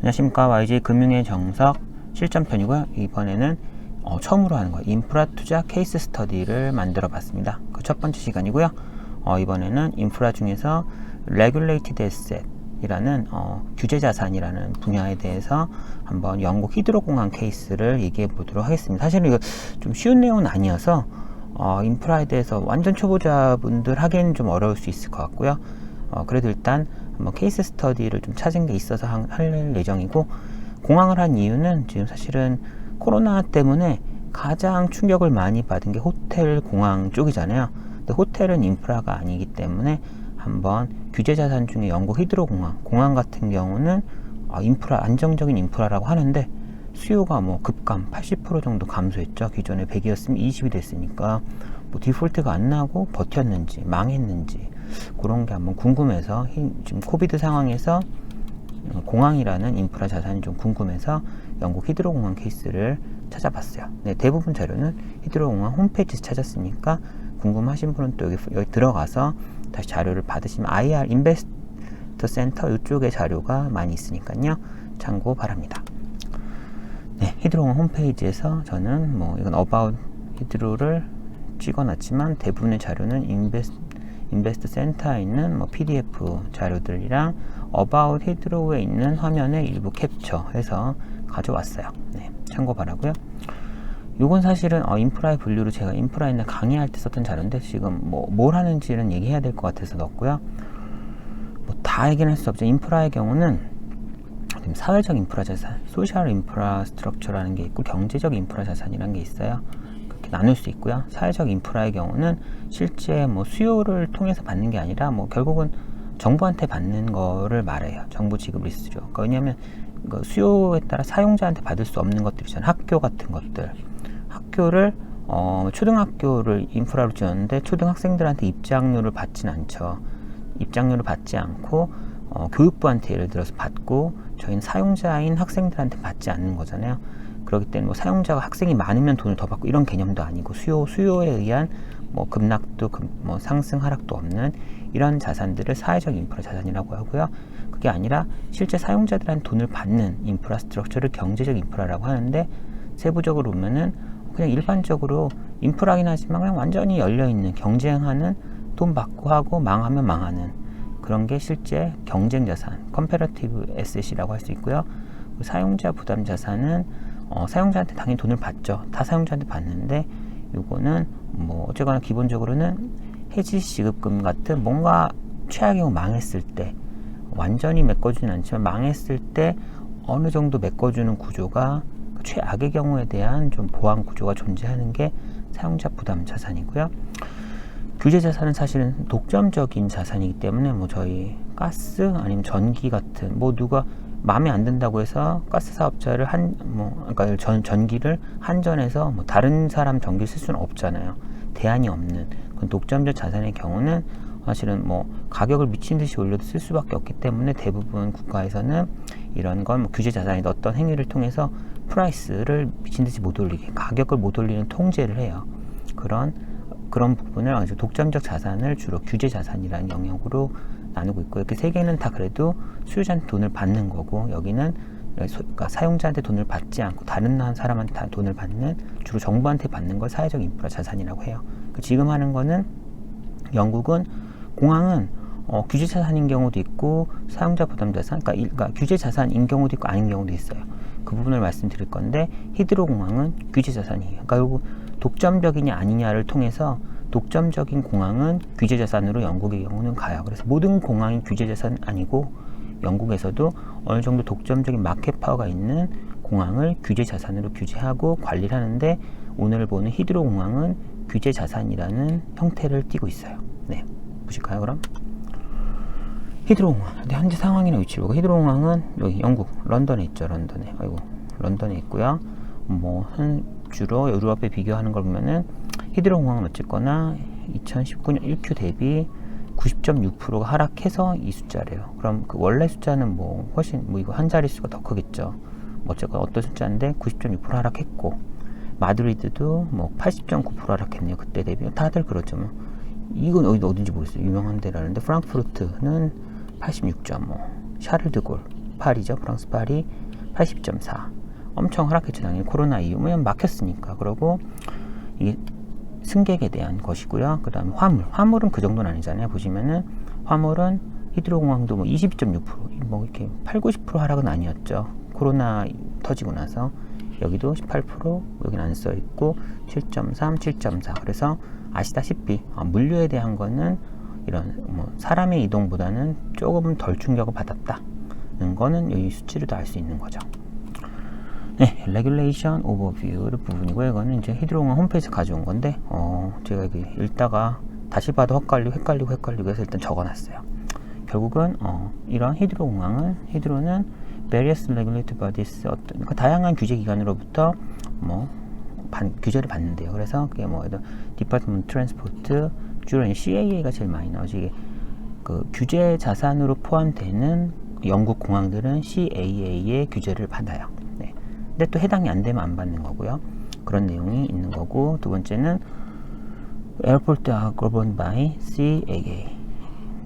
안녕하십니까. YG금융의 정석 실전편이고요. 이번에는 처음으로 하는 거예요. 인프라 투자 케이스 스터디를 만들어 봤습니다. 그 첫 번째 시간이고요. 이번에는 인프라 중에서 Regulated Asset 이라는 규제 자산이라는 분야에 대해서 한번 영국 히드로공항 케이스를 얘기해 보도록 하겠습니다. 사실은 이거 좀 쉬운 내용은 아니어서 인프라에 대해서 완전 초보자분들 하기에는 좀 어려울 수 있을 것 같고요. 그래도 일단 한번 케이스 스터디를 좀 찾은 게 있어서 할 예정이고, 공항을 한 이유는 지금 사실은 코로나 때문에 가장 충격을 많이 받은 게 호텔 공항 쪽이잖아요. 근데 호텔은 인프라가 아니기 때문에 한번 규제 자산 중에 영국 히드로공항, 공항 같은 경우는 인프라, 안정적인 인프라라고 하는데 수요가 뭐 급감 80% 정도 감소했죠. 기존에 100이었으면 20이 됐으니까 뭐 디폴트가 안 나고 버텼는지 망했는지 그런 게 한번 궁금해서, 지금 코비드 상황에서 공항이라는 인프라 자산이 좀 궁금해서 영국 히드로공항 케이스를 찾아봤어요. 네, 대부분 자료는 히드로공항 홈페이지에서 찾았으니까 궁금하신 분은 또 여기 들어가서 다시 자료를 받으시면 IR 인베스터 센터 이쪽에 자료가 많이 있으니까요. 참고 바랍니다. 네, 히드로공항 홈페이지에서 저는 뭐 이건 About 히드로를 찍어놨지만 대부분의 자료는 인베스트 센터에 있는 뭐 PDF 자료들이랑 About 히드로에 있는 화면의 일부 캡처해서 가져왔어요. 네, 참고 바라고요. 요건 사실은 인프라의 분류로 제가 인프라에 있는 강의할 때 썼던 자료인데 지금 뭐 뭘 하는지는 얘기해야 될 것 같아서 넣었고요. 뭐 다 얘기는 할 수 없죠. 인프라의 경우는 사회적 인프라 자산, 소셜 인프라 스트럭처라는 게 있고 경제적 인프라 자산이라는 게 있어요. 그렇게 나눌 수 있고요. 사회적 인프라의 경우는 실제 뭐 수요를 통해서 받는 게 아니라 뭐 결국은 정부한테 받는 거를 말해요. 정부 지급 리스트죠. 그러니까 왜냐하면 수요에 따라 사용자한테 받을 수 없는 것들 있잖아요. 학교 같은 것들. 학교를 초등학교를 인프라로 지었는데 초등학생들한테 입장료를 받진 않죠. 입장료를 받지 않고 교육부한테 예를 들어서 받고 저희는 사용자인 학생들한테 받지 않는 거잖아요. 그렇기 때문에 뭐 사용자가 학생이 많으면 돈을 더 받고 이런 개념도 아니고 수요에 의한 뭐 급락도 뭐 상승 하락도 없는 이런 자산들을 사회적 인프라 자산이라고 하고요. 그게 아니라 실제 사용자들한테 돈을 받는 인프라 스트럭처를 경제적 인프라라고 하는데, 세부적으로 보면은 그냥 일반적으로 인프라긴 하지만 그냥 완전히 열려있는 경쟁하는, 돈 받고 하고 망하면 망하는 그런 게 실제 경쟁 자산, 컴패러티브 에셋이라고 할 수 있고요. 사용자 부담 자산은 사용자한테 당연히 돈을 받죠. 다 사용자한테 받는데 요거는 뭐 어쨌거나 기본적으로는 해지 지급금 같은 뭔가 최악의 경우 망했을 때, 완전히 메꿔주진 않지만 망했을 때 어느 정도 메꿔주는 구조가, 최악의 경우에 대한 좀 보완 구조가 존재하는 게 사용자 부담 자산이고요. 규제 자산은 사실은 독점적인 자산이기 때문에 뭐 저희 가스 아니면 전기 같은 뭐 누가 마음에 안 든다고 해서 가스 사업자를 그러니까 전기를 한전해서 뭐 다른 사람 전기를 쓸 수는 없잖아요. 대안이 없는 그런 독점적 자산의 경우는 사실은 뭐 가격을 미친 듯이 올려도 쓸 수밖에 없기 때문에 대부분 국가에서는 이런 건 뭐 규제 자산이나 어떤 행위를 통해서 프라이스를 미친 듯이 못 올리게, 가격을 못 올리는 통제를 해요. 그런 부분을 아주 독점적 자산을 주로 규제 자산이라는 영역으로 나누고 있고, 이렇게 세 개는 다 그래도 수요자한테 돈을 받는 거고, 여기는 그러니까 사용자한테 돈을 받지 않고 다른 사람한테 다 돈을 받는, 주로 정부한테 받는 걸 사회적 인프라 자산이라고 해요. 지금 하는 거는 영국은 공항은 규제 자산인 경우도 있고 사용자 부담 자산, 그러니까 규제 자산인 경우도 있고 아닌 경우도 있어요. 그 부분을 말씀드릴 건데, 히드로 공항은 규제 자산이에요. 그러니까 결국 독점적이냐 아니냐를 통해서 독점적인 공항은 규제 자산으로 영국의 경우는 가요. 그래서 모든 공항이 규제 자산 아니고 영국에서도 어느 정도 독점적인 마켓 파워가 있는 공항을 규제 자산으로 규제하고 관리를 하는데, 오늘 보는 히드로 공항은 규제 자산이라는 형태를 띠고 있어요. 네, 보실까요 그럼? 히드로공항, 현재 상황이나 위치를 보고, 히드로공항은 여기 영국 런던에 있죠. 런던에 있고요. 뭐 주로 유럽에 비교하는 걸 보면은 히드로공항은 어쨌거나 2019년 1Q 대비 90.6%가 하락해서 이 숫자래요. 그럼 그 원래 숫자는 뭐 훨씬 이거 한 자릿수가 더 크겠죠. 어쨌거나 어떤 숫자인데 90.6% 하락했고, 마드리드도 뭐 80.9% 하락했네요. 그때 대비. 다들 그렇죠. 뭐 이건 어딘지 모르겠어요. 유명한 데라는데 프랑크푸르트는 86.5, 샤를드골 파리죠. 프랑스 파리 80.4. 엄청 하락했죠. 당연히 코로나 이후면 막혔으니까. 그러고 이게 승객에 대한 것이고요. 그 다음에 화물은 그 정도는 아니잖아요. 보시면은 화물은 히드로공항도 뭐 22.6%, 뭐 이렇게 8, 90% 하락은 아니었죠. 코로나 터지고 나서. 여기도 18%, 여기는 안 써 있고 7.3, 7.4. 그래서 아시다시피 물류에 대한 거는 이런 뭐 사람의 이동보다는 조금 덜 충격을 받았다는 거는 여기 수치로도 알 수 있는 거죠. 네, 레귤레이션 오버뷰 부분이고, 이거는 이제 히드로공항 홈페이지 가져온 건데, 제가 여기 읽다가 다시 봐도 헷갈리고 해서 일단 적어놨어요. 결국은 이런 히드로는 various regulatory bodies, 그러니까 다양한 규제 기관으로부터 뭐 규제를 받는데요. 그래서 그게 뭐 Department of Transport, 주로 CAA가 제일 많이 나오죠. 이게 그 규제 자산으로 포함되는 영국 공항들은 CAA의 규제를 받아요. 네. 근데 또 해당이 안 되면 안 받는 거고요. 그런 내용이 있는 거고, 두 번째는 Airport are governed by CAA.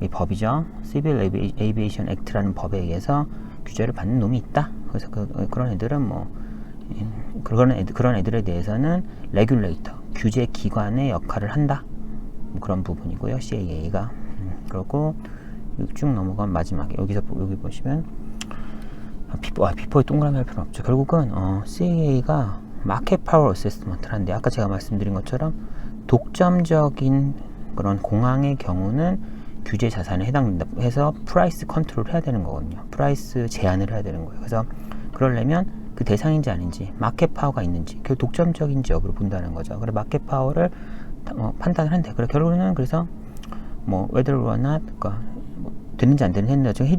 이 법이죠. Civil Aviation Act라는 법에 의해서 규제를 받는 놈이 있다. 그래서 그런 애들은 뭐 그런 애들에 대해서는 레귤레이터, 규제 기관의 역할을 한다. 뭐 그런 부분이고요. CAA가. 그리고 쭉 넘어가면 마지막에 여기 보시면 비포에 동그라미 할 필요는 없죠. 결국은 CAA가 마켓 파워 어세스먼트를 하는데, 아까 제가 말씀드린 것처럼 독점적인 그런 공항의 경우는 규제 자산에 해당된다 해서 프라이스 컨트롤을 해야 되는 거거든요. 프라이스 제한을 해야 되는 거예요. 그래서 그러려면 그 대상인지 아닌지, 마켓 파워가 있는지, 그 독점적인지 여부를 본다는 거죠. 그래 마켓 파워를 판단을 한대. 그래 결국은 그래서 뭐 whether or not, 그러니까 뭐 되는지 안 되는지 했는데, 지금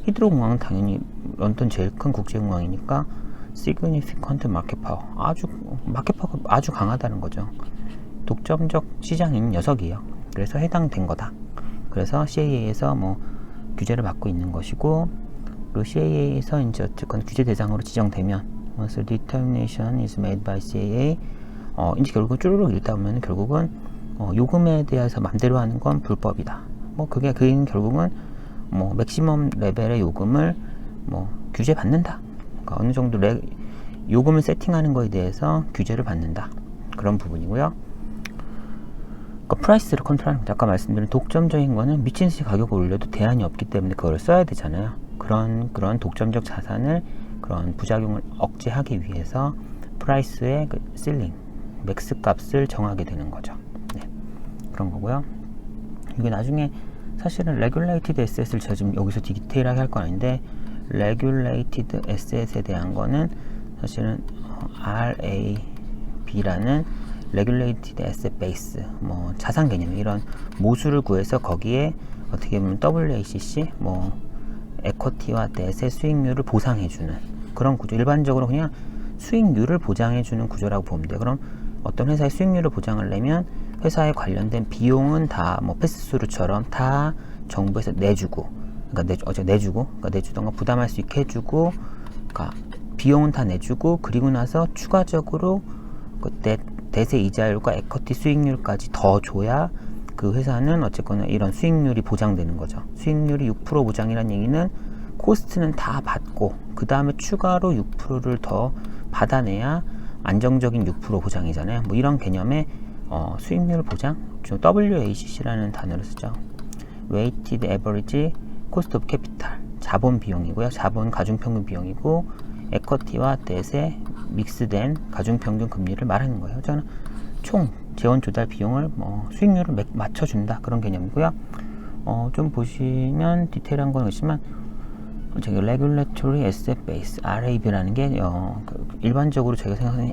히드로 공항은 당연히 런던 제일 큰 국제공항이니까 significant market power, 마켓 파워가 아주 강하다는 거죠. 독점적 시장인 녀석이에요. 그래서 해당된 거다. 그래서 CAA에서 뭐 규제를 받고 있는 것이고, 그리고 CAA에서 이제 어쨌건 규제 대상으로 지정되면 once determination is made by CAA, 이제 결국 쭈르륵 읽다 보면 결국은 요금에 대해서 맘대로 하는 건 불법이다. 뭐 그게 결국은 뭐 맥시멈 레벨의 요금을 뭐 규제 받는다. 그러니까 어느 정도 요금을 세팅하는 거에 대해서 규제를 받는다. 그런 부분이고요. 그러니까 프라이스를 컨트롤하는 거죠. 아까 말씀드린 독점적인 거는 미친 듯이 가격을 올려도 대안이 없기 때문에 그걸 써야 되잖아요. 그런 독점적 자산을, 그런 부작용을 억제하기 위해서 프라이스의 그 실링, 맥스 값을 정하게 되는 거죠. 네, 그런 거고요. 이게 나중에 사실은 regulated asset을 제가 지금 여기서 디테일하게 할 건 아닌데, regulated asset에 대한 거는 사실은 RAB라는 regulated asset base, 뭐 자산 개념, 이런 모수를 구해서 거기에 어떻게 보면 WACC, 뭐 equity와 debt의 수익률을 보상해주는 그런 구조. 일반적으로 그냥 수익률을 보장해주는 구조라고 보면 돼요. 그럼 어떤 회사의 수익률을 보장을 내면 회사에 관련된 비용은 다 뭐 패스스루처럼 다 정부에서 내주고, 그러니까 내주던가 부담할 수 있게 해주고, 그러니까 비용은 다 내주고, 그리고 나서 추가적으로 그때 대세 이자율과 에쿼티 수익률까지 더 줘야 그 회사는 어쨌거나 이런 수익률이 보장되는 거죠. 수익률이 6% 보장이라는 얘기는 코스트는 다 받고 그 다음에 추가로 6%를 더 받아내야 안정적인 6% 보장이잖아요. 뭐 이런 개념의 수익률 보장, 좀 WACC라는 단어를 쓰죠. Weighted Average Cost of Capital, 자본 비용이고요. 자본 가중평균 비용이고, 에쿼티와 뎃의 믹스된 가중평균 금리를 말하는 거예요. 저는 총 재원 조달 비용을 수익률을 맞춰준다, 그런 개념이고요. 좀 보시면 디테일한 건 있지만, 저기 Regulatory Asset Base, RAB라는 게 일반적으로 제가 생각하는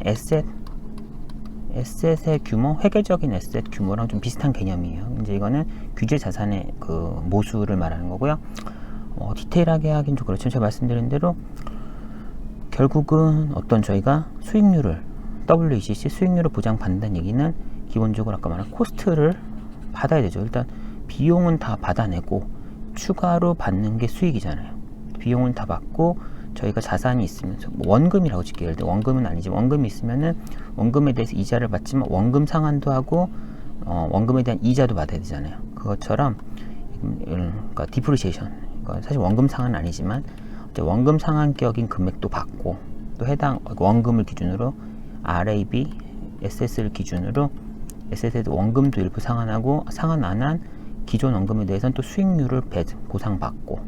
에셋의 규모, 회계적인 에셋 규모랑 좀 비슷한 개념이에요. 이제 이거는 규제 자산의 그 모수를 말하는 거고요. 디테일하게 하긴 좀 그렇죠. 제가 말씀드린 대로 결국은 저희가 수익률을, WACC 수익률을 보장받는다는 얘기는 기본적으로 아까 말한 코스트를 받아야 되죠. 일단 비용은 다 받아내고 추가로 받는 게 수익이잖아요. 비용은 다 받고 저희가 자산이 있으면서 원금이라고 칠게요. 예를 들어 원금은 아니지만 원금이 있으면은 원금에 대해서 이자를 받지만 원금 상환도 하고 원금에 대한 이자도 받아야 되잖아요. 그것처럼 그러니까 디프리시에이션, 그러니까 사실 원금 상환은 아니지만 이제 원금 상한격인 금액도 받고, 또 해당 원금을 기준으로 RAB, SS를 기준으로 SS의 원금도 일부 상환하고, 상환 안 한 기존 원금에 대해서는 또 수익률을 보상받고,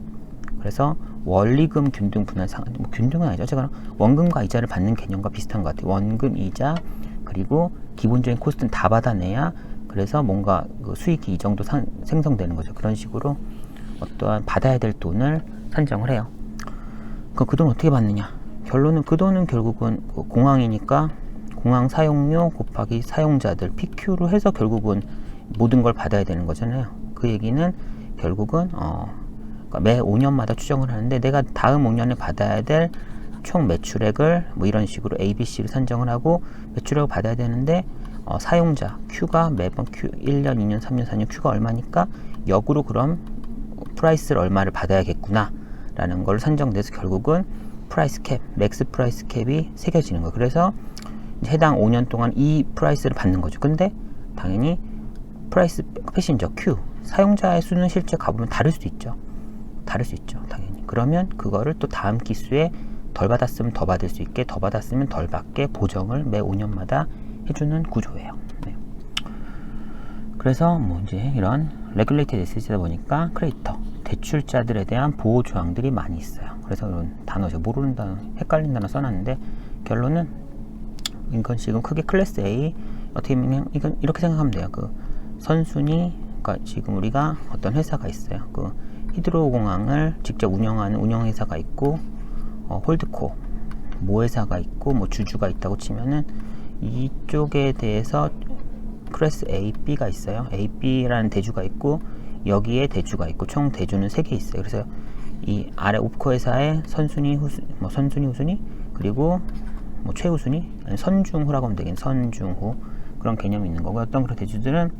그래서 원리금 균등 분할 상환, 뭐 균등은 아니죠. 제가 원금과 이자를 받는 개념과 비슷한 것 같아요. 원금, 이자, 그리고 기본적인 코스트는 다 받아내야 그래서 뭔가 그 수익이 이 정도 생성되는 거죠. 그런 식으로 어떠한 받아야 될 돈을 산정을 해요. 그 돈 어떻게 받느냐? 결론은 그 돈은 결국은 공항이니까 공항 사용료 곱하기 사용자들 PQ로 해서 결국은 모든 걸 받아야 되는 거잖아요. 그 얘기는 결국은 그러니까 매 5년마다 추정을 하는데, 내가 다음 5년에 받아야 될 총 매출액을 뭐 이런 식으로 ABC를 산정을 하고 매출액을 받아야 되는데, 사용자 Q가 매번 Q 1년, 2년, 3년, 4년 Q가 얼마니까 역으로 그럼 프라이스를 얼마를 받아야겠구나 라는 걸 산정돼서 결국은 프라이스 캡, 맥스 프라이스 캡이 새겨지는 거예요. 그래서 해당 5년 동안 이 프라이스를 받는 거죠. 근데 당연히 프라이스 패신저 Q, 사용자의 수는 실제 가보면 다를 수도 있죠. 당연히. 그러면 그거를 또 다음 기수에 덜 받았으면 더 받을 수 있게, 더 받았으면 덜 받게 보정을 매 5년마다 해주는 구조예요. 네. 그래서 뭐 이제 이런 레귤레이티드 에셋이다 보니까 크레디터, 대출자들에 대한 보호 조항들이 많이 있어요. 그래서 이런 단어죠. 모르는 단어, 헷갈린 단어 써놨는데, 결론은 이건 지금 크게 클래스 A, 어떻게 보면 이건 이렇게 생각하면 돼요. 그 선순위, 그러니까 지금 우리가 어떤 회사가 있어요. 그 히드로 공항을 직접 운영하는 운영회사가 있고, 홀드코 모회사가 있고, 뭐 주주가 있다고 치면은 이쪽에 대해서 클래스 A, B가 있어요. A, B라는 대주가 있고, 여기에 대주가 있고, 총 대주는 3개 있어요. 그래서 이 아래 옵코 회사의 선순위, 선순위, 후순위, 그리고 뭐 최우순위, 아니 선중후라고 하면 되겠네. 선중후, 그런 개념이 있는 거고, 어떤 그런 대주들은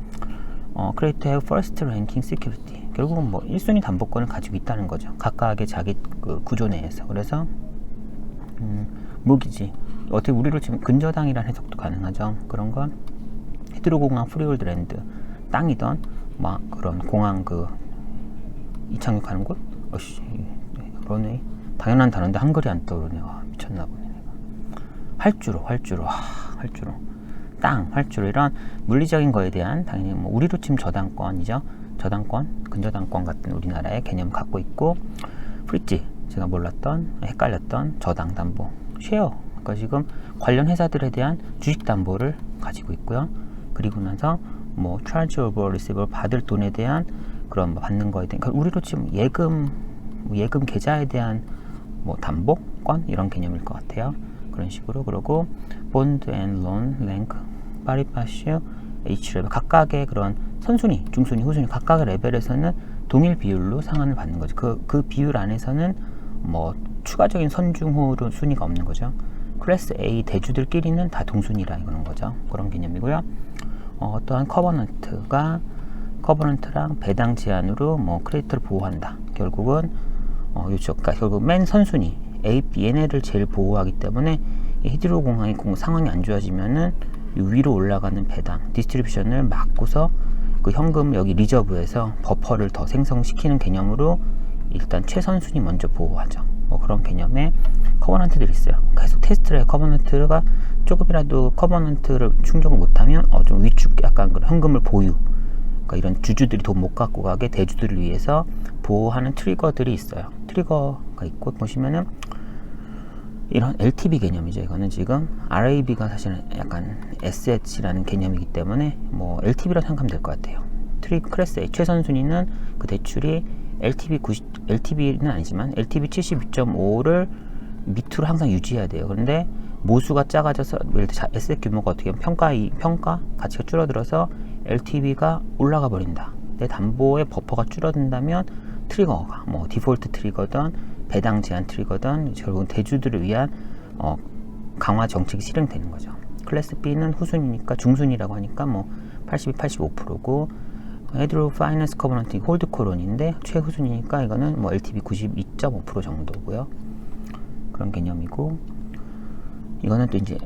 크레디터의 first ranking security, 결국은 뭐 1순위 담보권을 가지고 있다는 거죠. 각각의 자기 그 구조 내에서. 그래서 모기지, 어떻게 우리로 치면 근저당이라는 해석도 가능하죠. 그런 건 히드로 공항 프리홀드 랜드, 땅이던 막 그런 공항 그 이착륙하는 곳, 런웨이, 당연한 단어인데 한글이 안 떠오르네. 와, 미쳤나 보네. 활주로, 땅, 활주로, 이런 물리적인 거에 대한 당연히 뭐 우리로 치면 저당권이죠. 저당권, 근저당권 같은 우리나라의 개념을 갖고 있고, 프리지, 제가 몰랐던, 헷갈렸던 저당 담보, 쉐어, 그러니까 지금 관련 회사들에 대한 주식 담보를 가지고 있고요. 그리고 나서 뭐 charge over receiver, 받을 돈에 대한 그런 뭐 받는 거에 대한, 그러니까 우리로 치면 예금 계좌에 대한 뭐 담보권, 이런 개념일 것 같아요. 그런 식으로. 그리고 bond and loan rank, 파리파슈, H레벨, 각각의 그런 선순위, 중순위, 후순위 각각의 레벨에서는 동일 비율로 상한을 받는 거죠. 그 비율 안에서는 뭐 추가적인 선중후 순위가 없는 거죠. 클래스 A 대주들끼리는 다 동순위라 이거는 거죠. 그런 개념이고요. 어떠한 커버넌트랑 배당 제한으로 뭐 크레디터를 보호한다. 결국은 그러니까 결국 맨 선순위 A, B, 얘네를 제일 보호하기 때문에 히드로 공항이 상황이 안 좋아지면은 위로 올라가는 배당, 디스트리뷰션을 막고서 그 현금 여기 리저브에서 버퍼를 더 생성시키는 개념으로 일단 최선순위 먼저 보호하죠. 뭐 그런 개념의 커버넌트들이 있어요. 계속 테스트를 해요. 커버넌트가 조금이라도 커버넌트를 충족을 못하면 좀 위축, 약간 그런 현금을 보유, 그러니까 이런 주주들이 돈 못 갖고 가게 대주들을 위해서 보호하는 트리거들이 있어요. 트리거가 있고, 보시면은 이런 LTV 개념이죠. 이거는 지금 RAB가 사실은 약간 SH라는 개념이기 때문에 뭐 LTV라고 생각하면 될 것 같아요. 클래스 A 최선순위는 그 대출이 LTV는 아니지만 LTV 72.5를 밑으로 항상 유지해야 돼요. 그런데 모수가 작아져서, 예를 들어 에셋 규모가 어떻게 보면 평가 가치가 줄어들어서 LTV가 올라가 버린다. 내 담보의 버퍼가 줄어든다면 트리거가 뭐 디폴트 트리거든 배당 제한 트리거든 결국은 대주들을 위한 강화 정책이 실행되는 거죠. 클래스 B는 후순위니까, 중순위라고 하니까 뭐 82, 85%고, 헤드로 파이낸스 커버넌트 홀드코론인데 최후순위니까 이거는 뭐 LTV 92.5% 정도고요. 그런 개념이고, 이거는 또 이제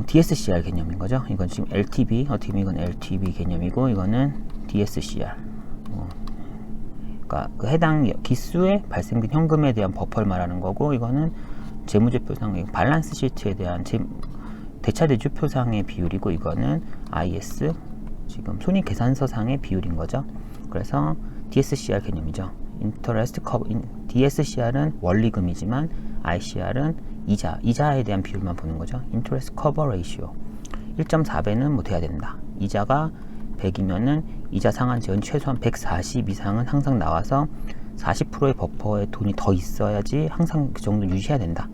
DSCR 개념인 거죠. 이건 지금 LTV, 어떻게 보면 이건 LTV 개념이고, 이거는 DSCR 그러니까 그 해당 기수에 발생된 현금에 대한 버퍼를 말하는 거고, 이거는 재무제표상 밸런스 시트에 대한 대차대조표상의 비율이고, 이거는 IS 지금 손익계산서상의 비율인 거죠. 그래서 DSCR 개념이죠. DSCR은 원리금이지만 ICR은 이자에 대한 비율만 보는 거죠. Interest Cover Ratio 1.4배는 뭐 돼야 된다. 이자가 100이면은 이자 상한제는 최소한 140 이상은 항상 나와서 40%의 버퍼에 돈이 더 있어야지 항상 그 정도 유지해야 된다.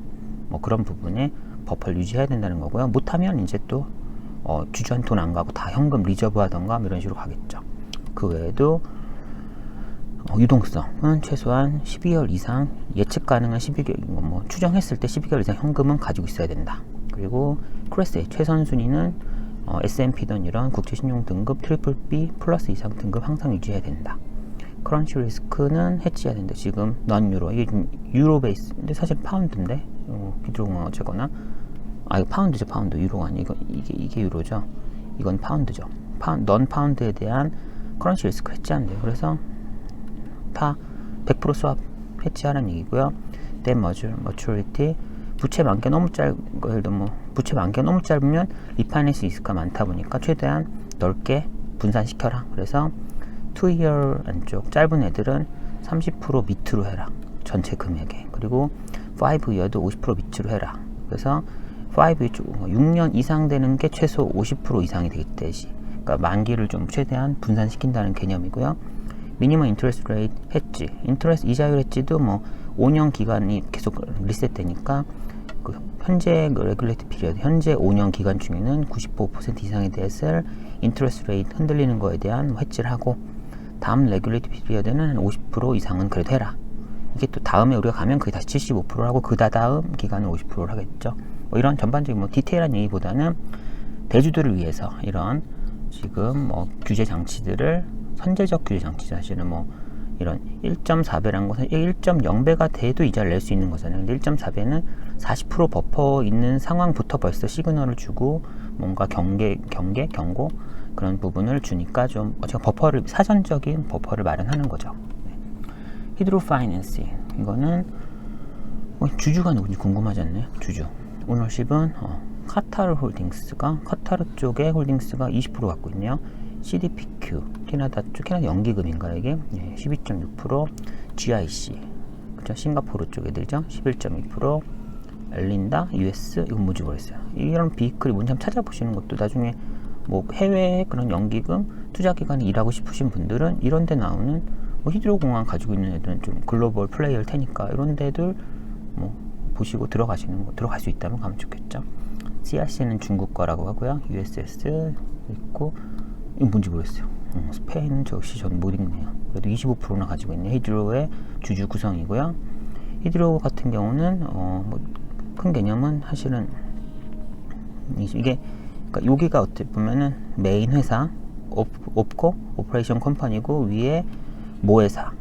뭐 그런 부분에 버퍼를 유지해야 된다는 거고요. 못하면 이제 또 주주한테 돈 안 가고 다 현금 리저브 하던가 이런 식으로 가겠죠. 그 외에도 유동성은 최소한 12개월 이상, 예측 가능한 12개월, 뭐 추정했을 때 12개월 이상 현금은 가지고 있어야 된다. 그리고 클래스 A 최선 순위는 S&P든 이런 국제신용 등급 BBB 플러스 이상 등급 항상 유지해야 된다. 커런시 리스크는 해치해야 된다. 지금 넌 유로, 이게 유로 베이스인데 사실 파운드인데 비중은 어쨌거나 이거 파운드죠. 파운드. 유로가 아니고 이게 유로죠. 이건 파운드죠. 넌 파운드에 대한 커런시 리스크 해치한대요. 그래서 다 100% 스왑 해치하라는 얘기고요. 뎨 머추리티 부채 만기가 너무 예를 들면 부채 만기가 너무 짧으면 리파이낸스 리스크가 많다 보니까 최대한 넓게 분산시켜라. 그래서 2year 안쪽 짧은 애들은 30% 밑으로 해라. 전체 금액에. 그리고 5year도 50% 밑으로 해라. 그래서 5year 쪽 6년 이상 되는 게 최소 50% 이상이 되겠듯이. 그러니까 만기를 좀 최대한 분산시킨다는 개념이고요. 미니멈 인터레스트 레이트 했지. 인터레스트 이자율 했지도 뭐 5년 기간이 계속 리셋되니까 그 현재 레귤레이트 피리어드 현재 5년 기간 중에는 95% 이상에 대해서 인터레스트 레이트 흔들리는 거에 대한 해지를 하고, 다음 레귤레이트 피리어드는 50% 이상은 그래도 해라. 이게 또 다음에 우리가 가면 그게 다시 75%를 하고 그 다음 기간은 50%를 하겠죠. 뭐 이런 전반적인 뭐 디테일한 얘기보다는 대주들을 위해서 이런 지금 뭐 규제 장치들을 선제적 규제 장치, 사실은 뭐 이런 1.4배라는 것은 1.0배가 돼도 이자를 낼 수 있는 거잖아요. 근데 1.4배는 40% 버퍼 있는 상황부터 벌써 시그널을 주고 뭔가 경고 그런 부분을 주니까 좀 버퍼를 사전적인 버퍼를 마련하는 거죠. 히드로 파이낸싱, 이거는 주주가 누군지 궁금하지 않나요? 주주 오너십은 카타르 쪽의 홀딩스가 20% 갖고 있네요. CDPQ 캐나다 연기금인가 이게 12.6%, GIC 그죠, 싱가포르 쪽 애들이죠. 11.2%, 엘린다 US 이건 뭔지 모르겠어요. 이런 비클이 뭔지 한번 찾아보시는 것도, 나중에 뭐 해외 그런 연기금 투자기관에 일하고 싶으신 분들은 이런 데 나오는 뭐 히드로공항 가지고 있는 애들은 좀 글로벌 플레이어일 테니까 이런 데들 뭐 보시고 들어갈 수 있다면 가면 좋겠죠. CRC는 중국 거라고 하고요. USS 있고, 이건 뭔지 모르겠어요. 스페인은 역시 전 못 읽네요. 그래도 25%나 가지고 있네요. 히드로의 주주 구성이고요. 히드로 같은 경우는 뭐 큰 개념은 사실은 이게 그러니까 여기가 어떻게 보면은 메인 회사 옵코 오퍼레이션 컴퍼니고, 위에 모회사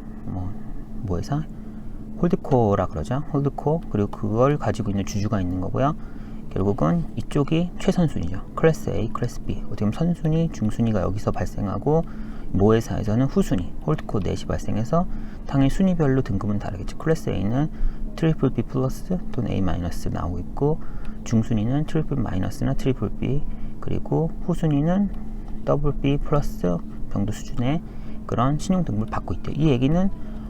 홀드코라 그러죠. 홀드코, 그리고 그걸 가지고 있는 주주가 있는 거고요. 결국은 이쪽이 최선순위죠. 클래스 A, 클래스 B. 어떻게 보면 선순위, 중순위가 여기서 발생하고, 모회사에서는 후순위, 홀드코 넷이 발생해서 당연히 순위별로 등급은 다르겠죠. 클래스 A는 트리플 B 플러스 또는 A 마이너스 나오고 있고, 중순위는 트리플 마이너스나 트리플 B, 그리고 후순위는 더블 B 플러스 정도 수준의 그런 신용 등급을 받고 있대요. 이 얘기는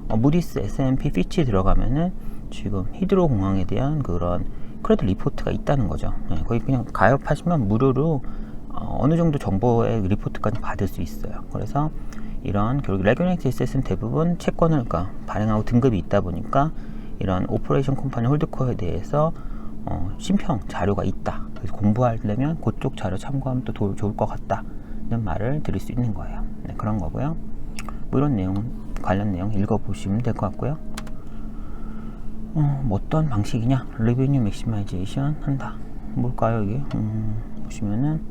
무디스, S&P, 피치 들어가면은 지금 히드로 공항에 대한 그런 크레딧 리포트가 있다는 거죠. 거기 그냥 가입하시면 무료로 어느 정도 정보의 리포트까지 받을 수 있어요. 그래서 이런 결국 레귤레이티드 에셋은 대부분 채권을 발행하고 등급이 있다 보니까 이런 오퍼레이션 컴퍼니 홀드코에 대해서 심평 자료가 있다. 그래서 공부하려면 그쪽 자료 참고하면 또 좋을 것 같다는 말을 드릴 수 있는 거예요. 네, 그런 거고요. 뭐 이런 내용, 관련 내용 읽어보시면 될 것 같고요. 뭐 어떤 방식이냐? 레비뉴 맥시마이제이션 한다. 뭘까요 이게? 보시면은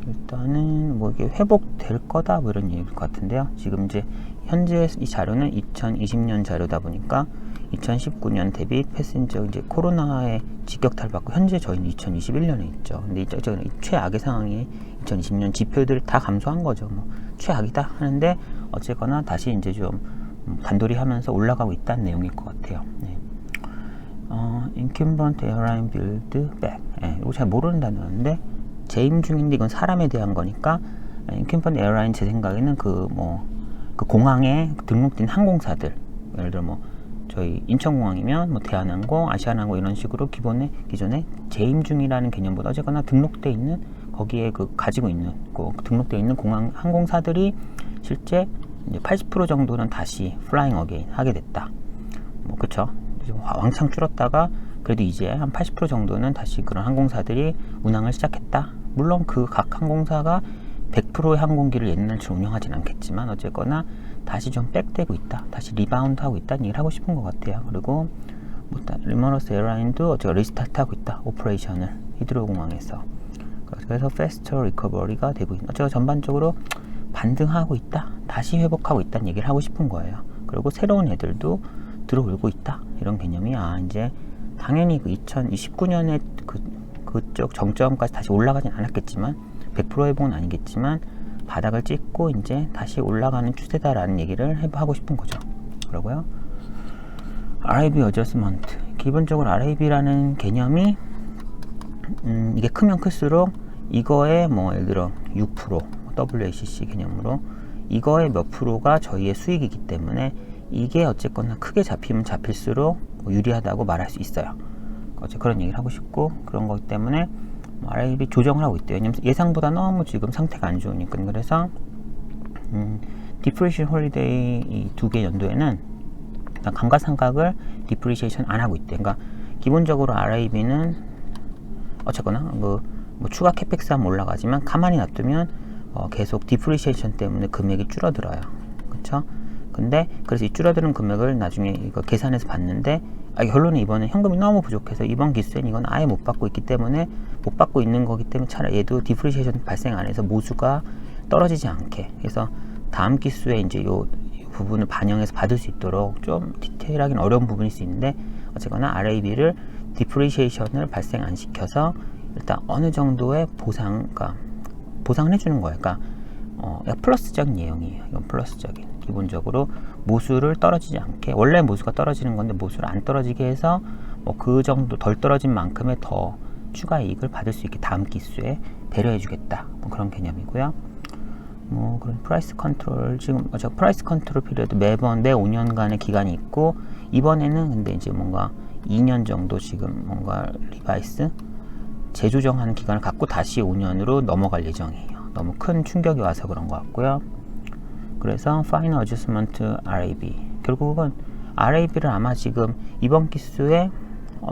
일단은 뭐 이게 회복될 거다 뭐 이런 얘기일 것 같은데요. 지금 이제 현재 이 자료는 2020년 자료다 보니까 2019년 대비 패센저 이제 코로나에 직격탄받고 현재 저희는 2021년에 있죠. 근데 이제 최악의 상황이 2020년 지표들을 다 감소한 거죠. 뭐 최악이다 하는데 어쨌거나 다시 이제 좀 단돌이 하면서 올라가고 있다는 내용일 것 같아요. 네. Incumbent airline build back. 이거 잘 모르는 단어인데 재임 중인데 이건 사람에 대한 거니까 Incumbent airline 제 생각에는 그 공항에 등록된 항공사들, 예를 들어 저희 인천공항이면 대한항공, 아시아나항공 이런 식으로 기존에 재임 중이라는 개념보다 어쨌거나 등록돼 있는 거기에 가지고 있는 등록돼 있는 공항 항공사들이 실제 이제 80% 정도는 다시 플라잉 어게인 하게 됐다. 그쵸? 왕창 줄었다가 그래도 이제 한 80% 정도는 다시 그런 항공사들이 운항을 시작했다. 물론 그 각 항공사가 100%의 항공기를 옛날처럼 운영하진 않겠지만 어쨌거나 다시 좀 백되고 있다. 다시 리바운드 하고 있다는 얘기를 하고 싶은 것 같아요. 그리고 리머러스 에어라인도 어쨌거나 리스타트 하고 있다. 오퍼레이션을 히드로 공항에서. 그래서 패스터 리커버리가 되고 있는. 어쨌거나 전반적으로 반등하고 있다. 다시 회복하고 있다는 얘기를 하고 싶은 거예요. 그리고 새로운 애들도 들어오고 있다. 이런 개념이 이제 당연히 2029년에 그쪽 정점까지 다시 올라가진 않았겠지만 100% 회복은 아니겠지만 바닥을 찍고 이제 다시 올라가는 추세다라는 얘기를 하고 싶은 거죠. 그러고요. RAB 어저스먼트. 기본적으로 RAB라는 개념이 이게 크면 클수록 이거에 예를 들어 6% WACC 개념으로 이거의 몇 프로가 저희의 수익이기 때문에 이게 어쨌거나 크게 잡히면 잡힐수록 유리하다고 말할 수 있어요. 그런 얘기를 하고 싶고 그런 거기 때문에 RAB 조정을 하고 있대요. 왜냐면 예상보다 너무 지금 상태가 안 좋으니까. 그래서 디프리시에이션 홀리데이 이 두 개 연도에는 감가상각을 디프리시에이션 안 하고 있대. 그러니까 기본적으로 RAB는 어쨌거나 추가 캐펙스 하면 올라가지만 가만히 놔두면 계속 디프리시에이션 때문에 금액이 줄어들어요. 그렇죠? 근데 그래서 이 줄어드는 금액을 나중에 이거 계산해서 봤는데 결론은 이번에 현금이 너무 부족해서 이번 기수에는 이건 아예 못 받고 있기 때문에 못 받고 있는 거기 때문에 차라리 얘도 디프리시에이션 발생 안 해서 모수가 떨어지지 않게 해서 다음 기수에 이제 요 부분을 반영해서 받을 수 있도록 좀 디테일하기는 어려운 부분일 수 있는데 어쨌거나 RAB를 디프리시에이션을 발생 안 시켜서 일단 어느 정도의 보상을 해주는 거예요. 그러니까 플러스적인 내용이에요. 이건 플러스적인. 기본적으로 모수를 떨어지지 않게 원래 모수가 떨어지는 건데 모수를 안 떨어지게 해서 그 정도 덜 떨어진 만큼의 더 추가 이익을 받을 수 있게 다음 기수에 배려해 주겠다. 그런 개념이고요. 그런 프라이스 컨트롤 지금 프라이스 컨트롤 피리어드 매번 매 5년간의 기간이 있고 이번에는 근데 이제 뭔가 2년 정도 지금 뭔가 리바이스 재조정하는 기간을 갖고 다시 5년으로 넘어갈 예정이에요. 너무 큰 충격이 와서 그런 것 같고요. 그래서 Final Adjustment RAB 결국은 RAB를 아마 지금 이번 기수에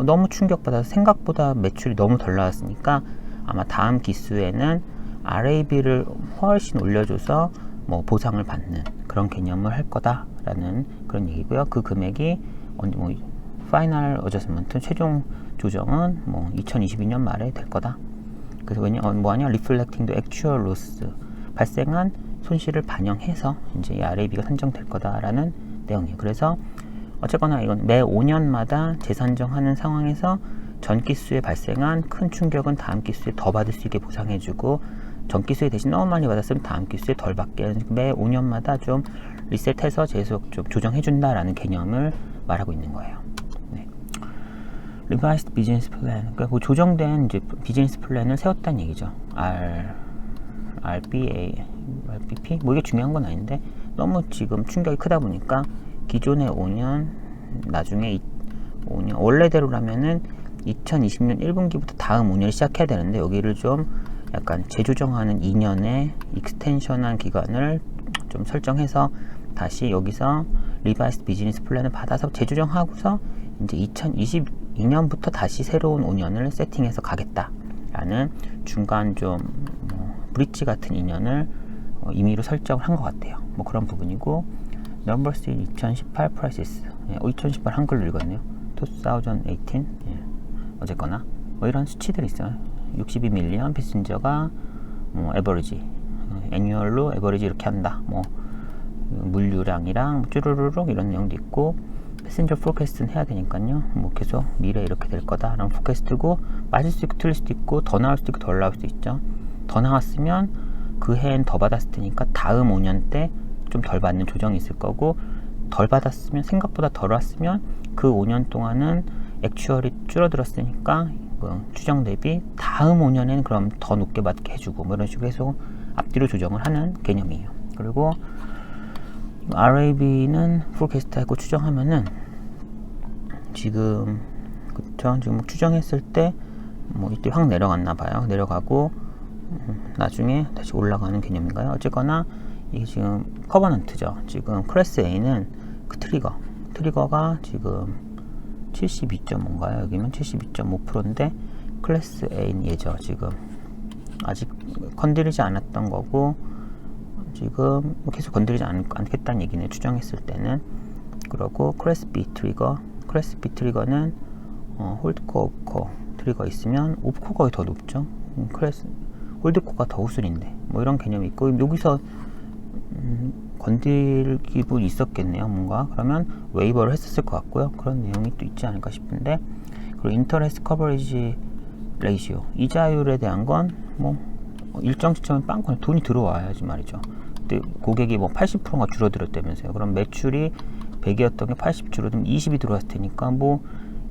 너무 충격받아서 생각보다 매출이 너무 덜 나왔으니까 아마 다음 기수에는 RAB를 훨씬 올려줘서 보상을 받는 그런 개념을 할 거다라는 그런 얘기고요. 그 금액이 Final Adjustment 최종 조정은 2022년 말에 될 거다. 그래서 뭐하냐? Reflecting the actual loss 발생한 손실을 반영해서 이제 이 RAB가 산정될 거다라는 내용이에요. 그래서 어쨌거나 이건 매 5년마다 재산정하는 상황에서 전 기수에 발생한 큰 충격은 다음 기수에 더 받을 수 있게 보상해주고 전 기수에 대신 너무 많이 받았으면 다음 기수에 덜 받게 매 5년마다 좀 리셋해서 계속 좀 조정해준다라는 개념을 말하고 있는 거예요. 네. Revised Business Plan. 그러니까 그 조정된 이제 비즈니스 플랜을 세웠다는 얘기죠. RBP 이게 중요한 건 아닌데 너무 지금 충격이 크다 보니까 기존의 5년 나중에 5년 원래대로라면은 2020년 1분기부터 다음 5년을 시작해야 되는데 여기를 좀 약간 재조정하는 2년의 익스텐션한 기간을 좀 설정해서 다시 여기서 리바이스 비즈니스 플랜을 받아서 재조정하고서 이제 2022년부터 다시 새로운 5년을 세팅해서 가겠다라는 중간 좀 브릿지 같은 2년을 임의로 설정을 한 것 같아요. 그런 부분이고 Numbers in 2018 Prices 2018 한글로 읽었네요. 2018 어쨌거나 이런 수치들이 있어요. 62밀리언 패신저가 에버리지 애뉴얼로 에버리지 이렇게 한다. 물류량이랑 쭈루루룩 이런 내용도 있고 패신저 포캐스트는 해야 되니까요. 계속 미래 이렇게 될 거다라는 포캐스트고 빠질 수 있고 틀릴 수도 있고 더 나올 수도 있고 덜 나올 수도 있죠. 더 나왔으면 그 해엔 더 받았을 테니까 다음 5년 때 좀 덜 받는 조정이 있을 거고 덜 받았으면, 생각보다 덜 왔으면 그 5년 동안은 액추얼이 줄어들었으니까 그 추정 대비 다음 5년에는 그럼 더 높게 받게 해주고 뭐 이런 식으로 계속 앞뒤로 조정을 하는 개념이에요. 그리고 RAB는 포캐스트하고 추정하면은 지금 그쵸, 지금 추정했을 때 뭐 이때 확 내려갔나 봐요. 내려가고 나중에 다시 올라가는 개념인가요? 어쨌거나 이게 지금 커버넌트죠. 지금 클래스 A는 그 트리거가 지금 72.5인가요? 여기면 72.5%인데 클래스 A는 얘죠. 지금 아직 건드리지 않았던 거고 지금 계속 건드리지 않겠다는 얘기네. 추정했을 때는. 그러고 클래스 B 트리거는 홀드코어 트리거 있으면 오프코어가 더 높죠. 홀드코어가 더 우순인데 뭐 이런 개념이 있고 여기서 건들기도 있었겠네요. 뭔가 그러면 웨이버를 했었을 것 같고요. 그런 내용이 또 있지 않을까 싶은데, 그리고 인터레스트 커버리지 레이시오 이자율에 대한 건 뭐 일정 시점에 빵꾸나 돈이 들어와야지 말이죠. 근데 고객이 뭐 80%가 줄어들었다면서요. 그럼 매출이 100이었던 게 80 줄어들면 20이 들어왔을 테니까 뭐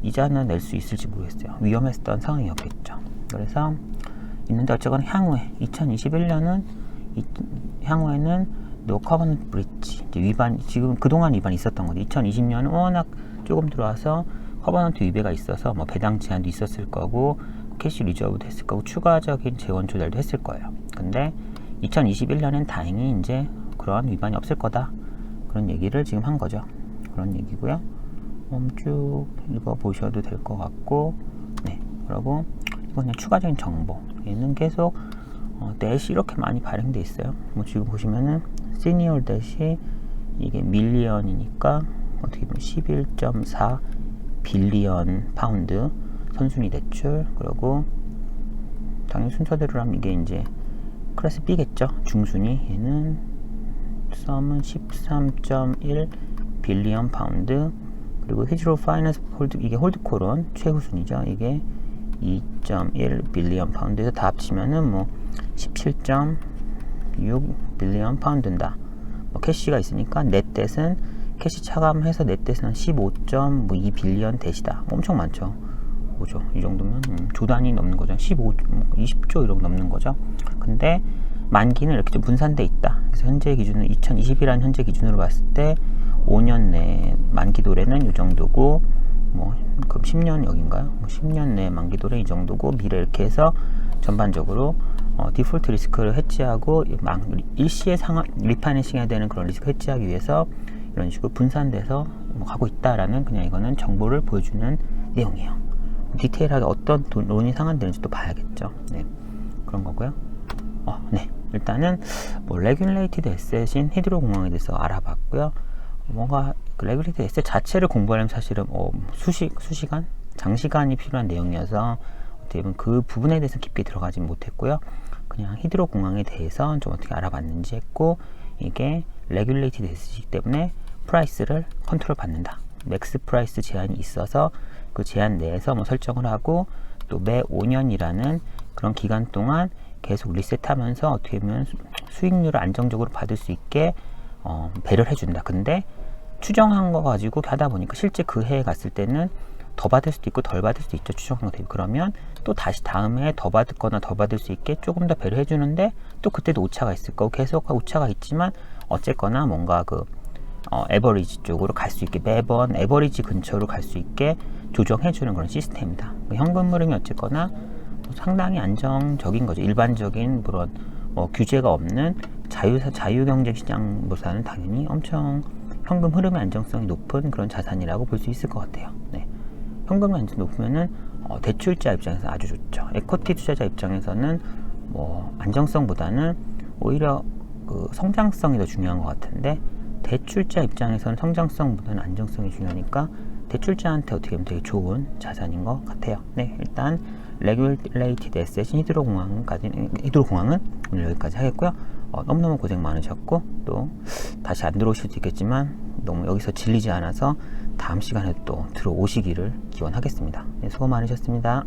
이자는 낼 수 있을지 모르겠어요. 위험했던 상황이었겠죠. 그래서 있는데 어쨌거나 향후에 2021년은 향후에는 노 커버넌트 브리치 위반, 지금 그동안 위반이 있었던 거죠. 2020년은 워낙 조금 들어와서 커버넌트 위배가 있어서 뭐 배당 제한도 있었을 거고 캐시 리저브도 했을 거고 추가적인 재원 조달도 했을 거예요. 근데 2021년엔 다행히 이제 그런 위반이 없을 거다, 그런 얘기를 지금 한 거죠. 그런 얘기고요. 쭉 읽어보셔도 될 것 같고, 네. 그리고 이건 그냥 추가적인 정보. 얘는 계속 넷이 이렇게 많이 발행돼 있어요. 뭐 지금 보시면은 시니어 넷이 이게 밀리언이니까 어떻게 보면 11.4 빌리언 파운드 선순위 대출. 그리고 당연히 순서대로라면 이게 이제 클래스 B겠죠. 중순위. 얘는 썸은 13.1 빌리언 파운드. 그리고 히드로 파이낸스 홀드, 이게 홀드코론 최후순위죠. 이게 2.1 빌리언 파운드에서 다 합치면은 뭐 17.6 빌리언 파운드인다. 뭐 캐시가 있으니까 넷댓은 캐시 차감해서 넷댓은 15.2 빌리언 댓이다. 엄청 많죠. 뭐죠? 이 정도면 조 단위 넘는 거죠. 20조 이렇게 넘는 거죠. 근데 만기는 이렇게 좀 분산돼 있다. 그래서 현재 기준은 2020이라는 현재 기준으로 봤을 때 5년 내 만기 도래는 이 정도고, 뭐 그럼 10년 여긴가요? 뭐 10년 내 만기 도래 이 정도고, 미래 이렇게 해서 전반적으로 디폴트 리스크를 해지하고 일시에 리파이낸싱 해야 되는 그런 리스크 해지하기 위해서 이런 식으로 분산돼서 뭐 가고 있다라는, 그냥 이거는 정보를 보여주는 내용이에요. 디테일하게 어떤 론이 상환되는지 또 봐야겠죠. 네, 그런 거고요. 네, 일단은 뭐 레귤레이티드 에셋인 히드로공항에 대해서 알아봤고요. 뭔가 그 레귤레이티드 에셋 자체를 공부하려면 사실은 수시간, 장시간이 필요한 내용이어서 어떻게 보면 그 부분에 대해서 깊게 들어가지 못했고요. 그냥 히드로공항에 대해서 좀 어떻게 알아봤는지 했고, 이게 레귤레이티드 에셋이기 때문에 프라이스를 컨트롤 받는다. 맥스 프라이스 제한이 있어서 그 제한 내에서 뭐 설정을 하고, 또 매 5년이라는 그런 기간 동안 계속 리셋하면서 어떻게 보면 수익률을 안정적으로 받을 수 있게 배려를 해준다. 근데 추정한 거 가지고 하다 보니까 실제 그 해에 갔을 때는 더 받을 수도 있고 덜 받을 수도 있죠. 추정한 거 대비. 그러면 또 다시 다음 해에 더 받거나 더 받을 수 있게 조금 더 배려해 주는데, 또 그때도 오차가 있을 거고 계속 오차가 있지만 어쨌거나 뭔가 그 에버리지 쪽으로 갈 수 있게, 매번 에버리지 근처로 갈 수 있게 조정해 주는 그런 시스템이다. 현금 흐름이 어쨌거나 상당히 안정적인 거죠. 일반적인 그런 규제가 없는 자유경제시장보다는 당연히 엄청 현금 흐름의 안정성이 높은 그런 자산이라고 볼 수 있을 것 같아요. 네. 현금이 안정 높으면은 대출자 입장에서 아주 좋죠. 에쿼티 투자자 입장에서는 뭐 안정성보다는 오히려 그 성장성이 더 중요한 것 같은데, 대출자 입장에서는 성장성보다는 안정성이 중요하니까 대출자한테 어떻게 보면 되게 좋은 자산인 것 같아요. 네, 일단 레귤레이티드 에셋인 히드로공항은 오늘 여기까지 하겠고요. 너무너무 고생 많으셨고, 또 다시 안 들어오실 수도 있겠지만 너무 여기서 질리지 않아서 다음 시간에 또 들어오시기를 기원하겠습니다. 네, 수고 많으셨습니다.